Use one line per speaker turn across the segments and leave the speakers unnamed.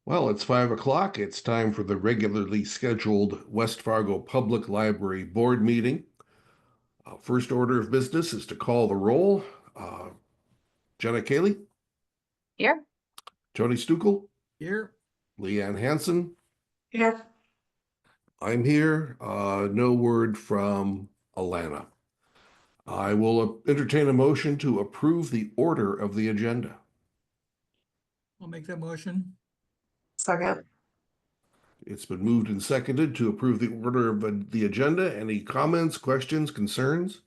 Well, it's 5 o'clock. It's time for the regularly scheduled West Fargo Public Library Board meeting. First order of business is to call the roll. Jenna Cayley,
Here.
Tony Stukel,
Here.
Leanne Hansen.
Here.
I'm here. No word from Alana. I will entertain a motion to approve the order of the agenda.
I'll make that motion.
Second.
It's been moved and seconded to approve the order of the agenda. Any comments, questions, concerns?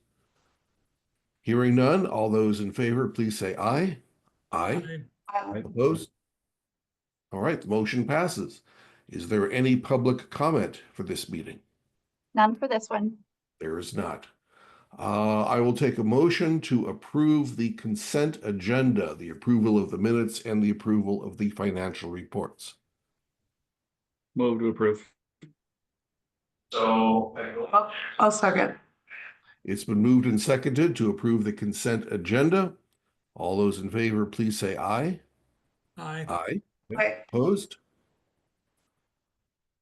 Hearing none, all those in favor, please say aye. Aye. Opposed? All right, the motion passes. Is there any public comment for this meeting?
None for this one.
There is not. I will take a motion to approve the consent agenda, the approval of the minutes and the approval of the financial reports.
Move to approve.
I'll second.
It's been moved and seconded to approve the consent agenda. All those in favor, please say aye.
Aye.
Aye.
Aye.
Opposed?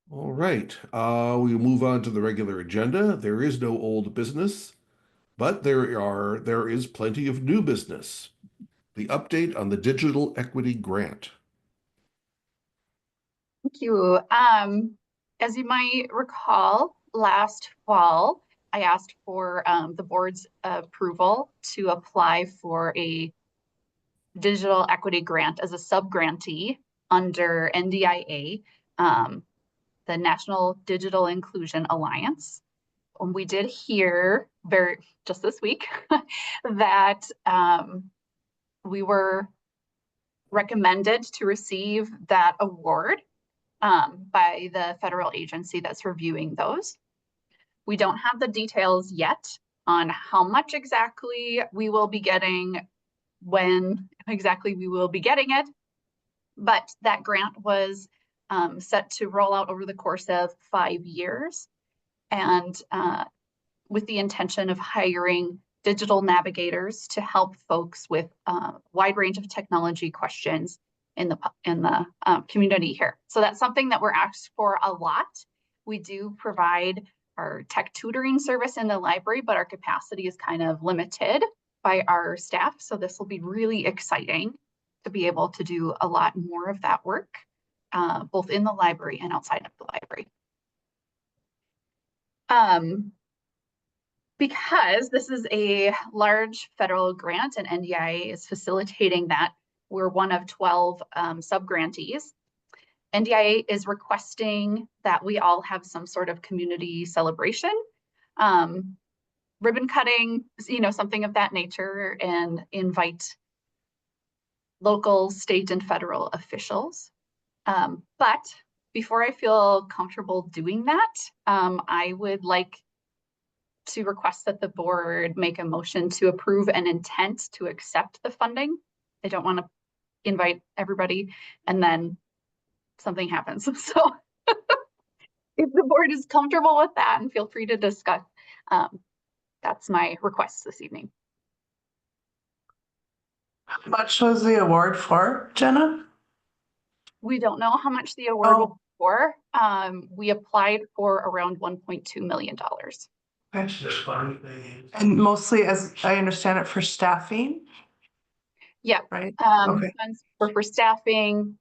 All right. We'll move on to the regular agenda. There is no old business, but there is plenty of new business. The update on the digital equity grant.
Thank you. As you might recall, last fall, I asked for the board's approval to apply for a digital equity grant as a sub-grantee under NDIA, the National Digital Inclusion Alliance. And we did hear just this week that we were recommended to receive that award by the federal agency that's reviewing those. We don't have the details yet on how much exactly we will be getting, when exactly we will be getting it, but that grant was set to roll out over the course of 5 years, and with the intention of hiring digital navigators to help folks with a wide range of technology questions in the community here. So that's something that we're asked for a lot. We do provide our tech tutoring service in the library, but our capacity is kind of limited by our staff. So this will be really exciting to be able to do a lot more of that work, both in the library and outside of the library. Because this is a large federal grant and NDIA is facilitating that, we're one of 12 sub-grantees. NDIA is requesting that we all have some sort of community celebration, ribbon cutting, something of that nature, and invite local, state, and federal officials. But before I feel comfortable doing that, I would like to request that the board make a motion to approve an intent to accept the funding. I don't want to invite everybody and then something happens. So if the board is comfortable with that, and feel free to discuss, that's my request this evening.
How much was the award for, Jenna?
We don't know how much the award was for. We applied for around $1.2 million.
And mostly, as I understand it, for staffing?
Yeah.
Right.
Okay. For staffing,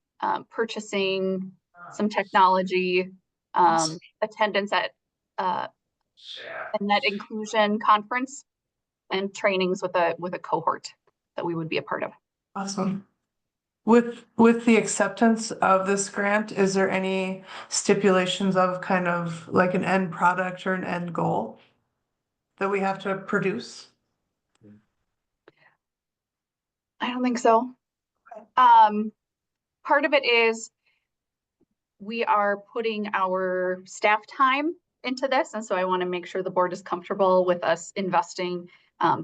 purchasing, some technology, attendance at a net inclusion conference, and trainings with a cohort that we would be a part of.
Awesome. With the acceptance of this grant, is there any stipulations of kind of like an end product or an end goal that we have to produce?
I don't think so.
Okay.
Part of it is we are putting our staff time into this, and so I want to make sure the board is comfortable with us investing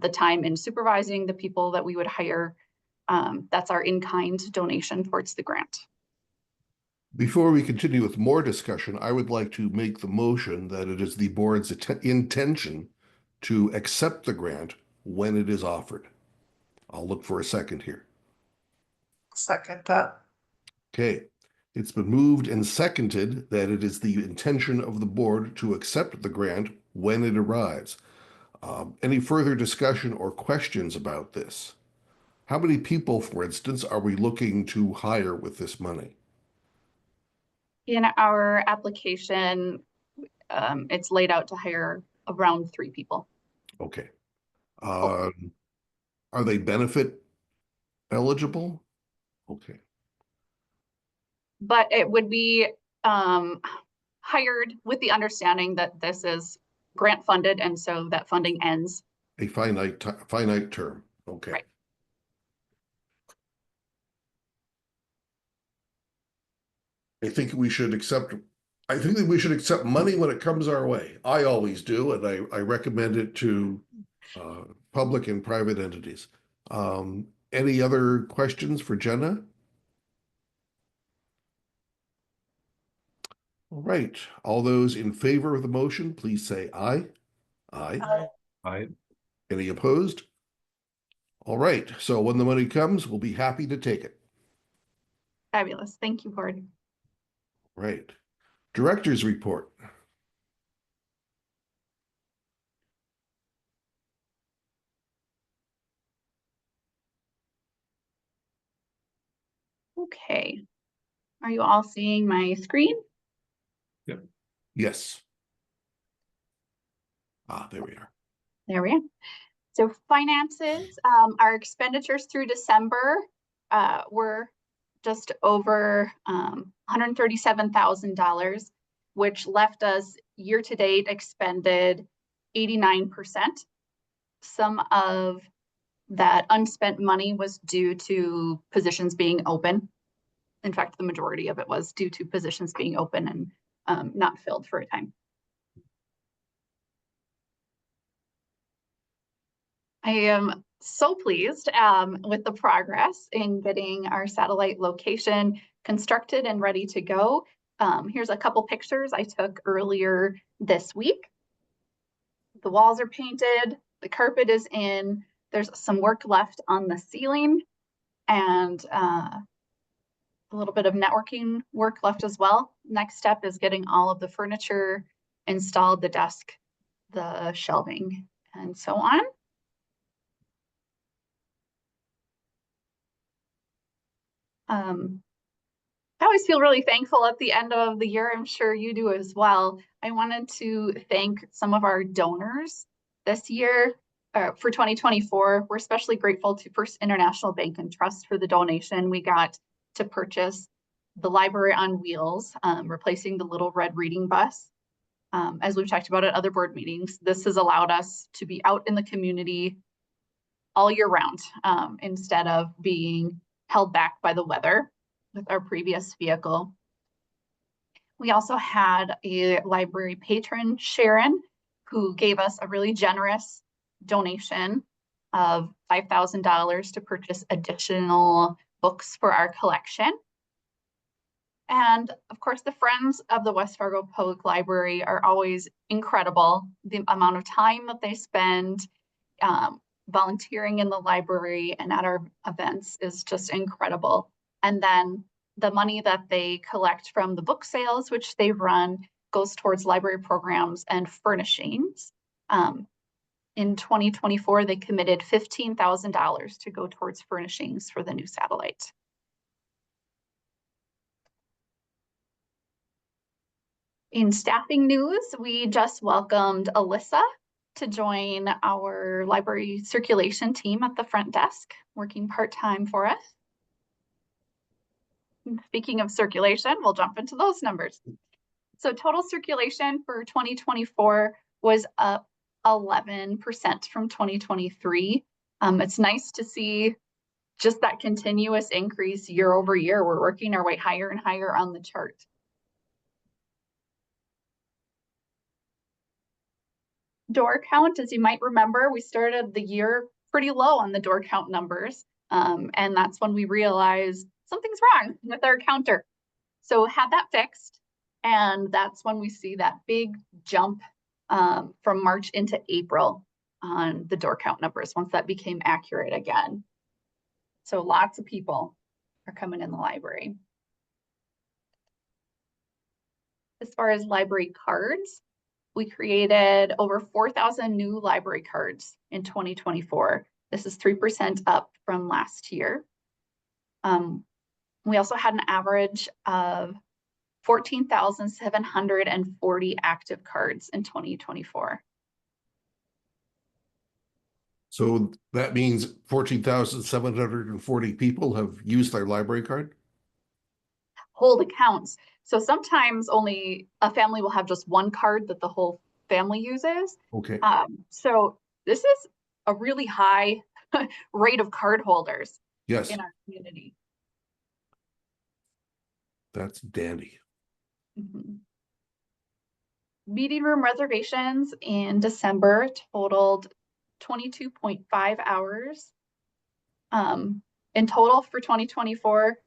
the time in supervising the people that we would hire. That's our in-kind donation towards the grant.
Before we continue with more discussion, I would like to make the motion that it is the board's intention to accept the grant when it is offered. I'll look for a second here.
Second that.
Okay, It's been moved and seconded that it is the intention of the board to accept the grant when it arrives. Any further discussion or questions about this? How many people, for instance, are we looking to hire with this money?
In our application, it's laid out to hire around 3 people.
Okay.
Oh.
Are they benefit eligible? Okay.
But it would be hired with the understanding that this is grant funded, and so that funding ends.
A finite term. Okay.
Right.
I think we should accept, I think that we should accept money when it comes our way. I always do, and I recommend it to public and private entities. Any other questions for Jenna? All right. All those in favor of the motion, please say aye. Aye.
Aye.
Any opposed? All right. So when the money comes, we'll be happy to take it.
Fabulous. Thank you, board.
Right. Director's report.
Okay. Are you all seeing my screen?
Yes. There we are.
There we are. So finances, our expenditures through December were just over $137,000, which left us year-to-date expended 89%. Some of that unspent money was due to positions being open. In fact, the majority of it was due to positions being open and not filled for a time. I am so pleased with the progress in getting our satellite location constructed and ready to go. Here's a couple pictures I took earlier this week. The walls are painted, the carpet is in, there's some work left on the ceiling, and a little bit of networking work left as well. Next step is getting all of the furniture installed, the desk, the shelving, and so on. I always feel really thankful at the end of the year. I'm sure you do as well. I wanted to thank some of our donors this year for 2024. We're especially grateful to First International Bank and Trust for the donation we got to purchase the library on wheels, replacing the little red reading bus. As we've talked about at other board meetings, this has allowed us to be out in the community all year round instead of being held back by the weather with our previous vehicle. We also had a library patron, Sharon, who gave us a really generous donation of $5,000 to purchase additional books for our collection. And of course, the Friends of the West Fargo Public Library are always incredible. The amount of time that they spend volunteering in the library and at our events is just incredible. And then the money that they collect from the book sales, which they run, goes towards library programs and furnishings. In 2024, they committed $15,000 to go towards furnishings for the new satellite. In staffing news, we just welcomed Alyssa to join our library circulation team at the front desk, working part-time for us. Speaking of circulation, we'll jump into those numbers. So total circulation for 2024 was up 11% from 2023. It's nice to see just that continuous increase year over year. We're working our way higher and higher on the chart. Door count, as you might remember, we started the year pretty low on the door count numbers. And that's when we realized something's wrong with our counter. So had that fixed. And that's when we see that big jump from March into April on the door count numbers, once that became accurate again. So lots of people are coming in the library. As far as library cards, we created over 4,000 new library cards in 2024. This is 3% up from last year. We also had an average of 14,740 active cards in 2024.
So that means 14,740 people have used their library card?
Hold accounts. So sometimes only a family will have just one card that the whole family uses.
Okay,
So this is a really high rate of card holders
yes,
in our community.
that's dandy.
Mhm. Meeting room reservations in December totaled 22.5 hours. In total for 2024,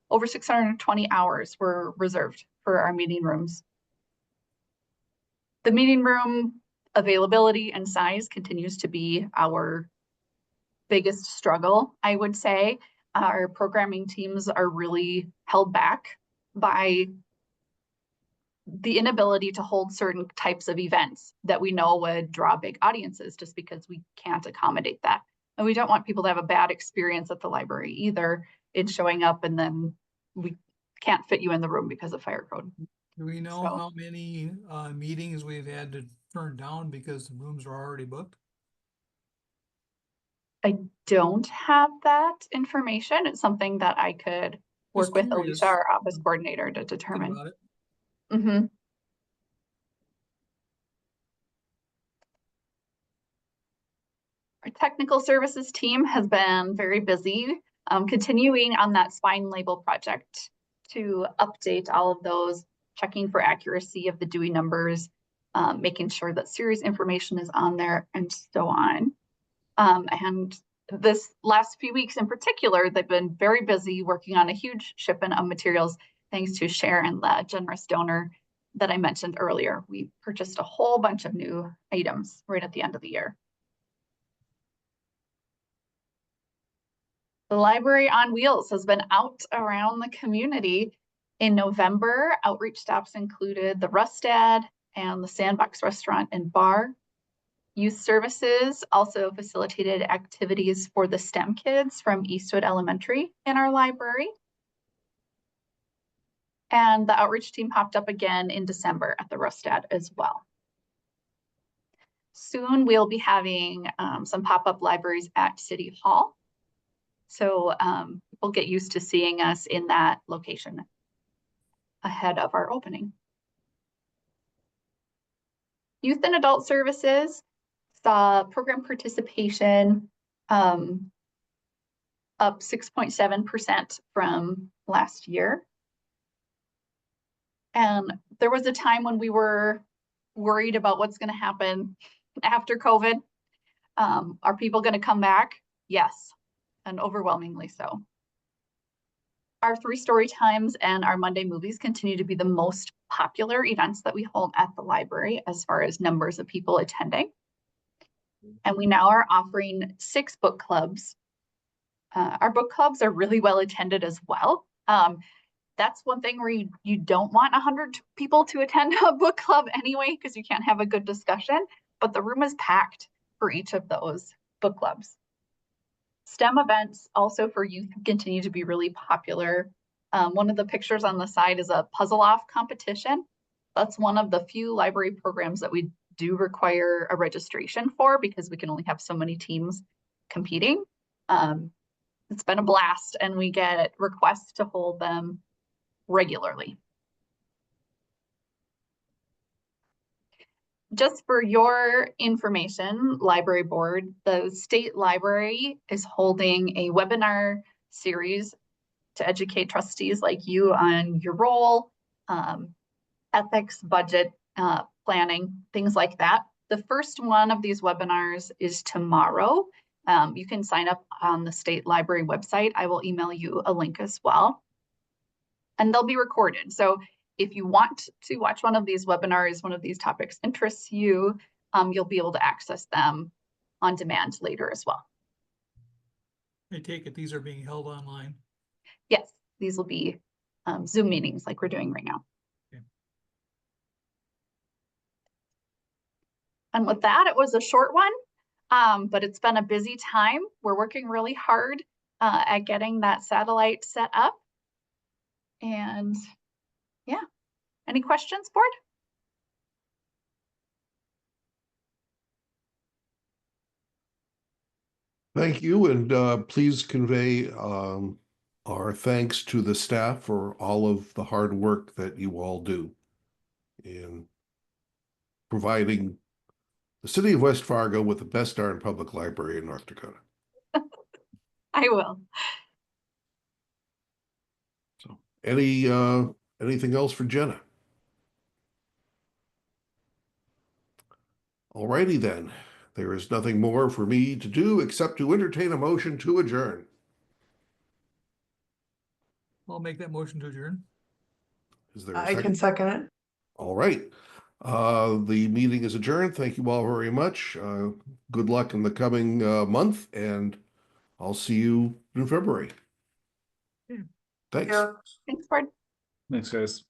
over 620 hours were reserved for our meeting rooms. The meeting room availability and size continues to be our biggest struggle, I would say. Our programming teams are really held back by the inability to hold certain types of events that we know would draw big audiences, just because we can't accommodate that. And we don't want people to have a bad experience at the library either in showing up and then we can't fit you in the room because of fire code.
Do we know
So-
how many meetings we've had to turn down because the rooms are already booked?
I don't have that information. It's something that I could work
Just
with
curious.
Alicia, our office coordinator, to
Think
determine.
about it.
Mhm. Our technical services team has been very busy, continuing on that spine label project to update all of those, checking for accuracy of the Dewey numbers, making sure that series information is on there, and so on. And this last few weeks in particular, they've been very busy working on a huge shipment of materials, thanks to Sharon, the generous donor that I mentioned earlier. We purchased a whole bunch of new items right at the end of the year. The Library on Wheels has been out around the community. In November, outreach stops included the Rustad and the Sandbox Restaurant and Bar. Youth Services also facilitated activities for the STEM kids from Eastwood Elementary in our library. And the outreach team popped up again in December at the Rustad as well. Soon we'll be having some pop-up libraries at City Hall. So we'll get used to seeing us in that location ahead of our opening. Youth and Adult Services saw program participation up 6.7% from last year. And there was a time when we were worried about what's going to happen after COVID. Are people going to come back? Yes, and overwhelmingly so. Our 3 story times and our Monday movies continue to be the most popular events that we hold at the library as far as numbers of people attending. And we now are offering 6 book clubs. Our book clubs are really well attended as well. That's one thing where you don't want 100 people to attend a book club anyway, because you can't have a good discussion, but the room is packed for each of those book clubs. STEM events also for youth continue to be really popular. One of the pictures on the side is a puzzle off competition. That's one of the few library programs that we do require a registration for because we can only have so many teams competing. It's been a blast and we get requests to hold them regularly. Just for your information, library board, the state library is holding a webinar series to educate trustees like you on your role, ethics, budget, planning, things like that. The first one of these webinars is tomorrow. You can sign up on the state library website. I will email you a link as well. And they'll be recorded. So if you want to watch one of these webinars, one of these topics interests you, you'll be able to access them on demand later as well.
I take it these are being held online.
Yes, these will be Zoom meetings like we're doing right now.
Okay.
And with that, it was a short one, but it's been a busy time. We're working really hard at getting that satellite set up. And yeah, any questions, board?
Thank you, and please convey our thanks to the staff for all of the hard work that you all do in providing the city of West Fargo with the best darn public library in North Dakota.
I will.
So, anything else for Jenna? All righty then. There is nothing more for me to do except to entertain a motion to adjourn.
I'll make that motion to adjourn.
Is there a
I
second?
can second it.
All right. The meeting is adjourned. Thank you all very much. Good luck in the coming month, and I'll see you in February.
Yeah.
Thanks.
Yeah.
Thanks, board.
Thanks, guys.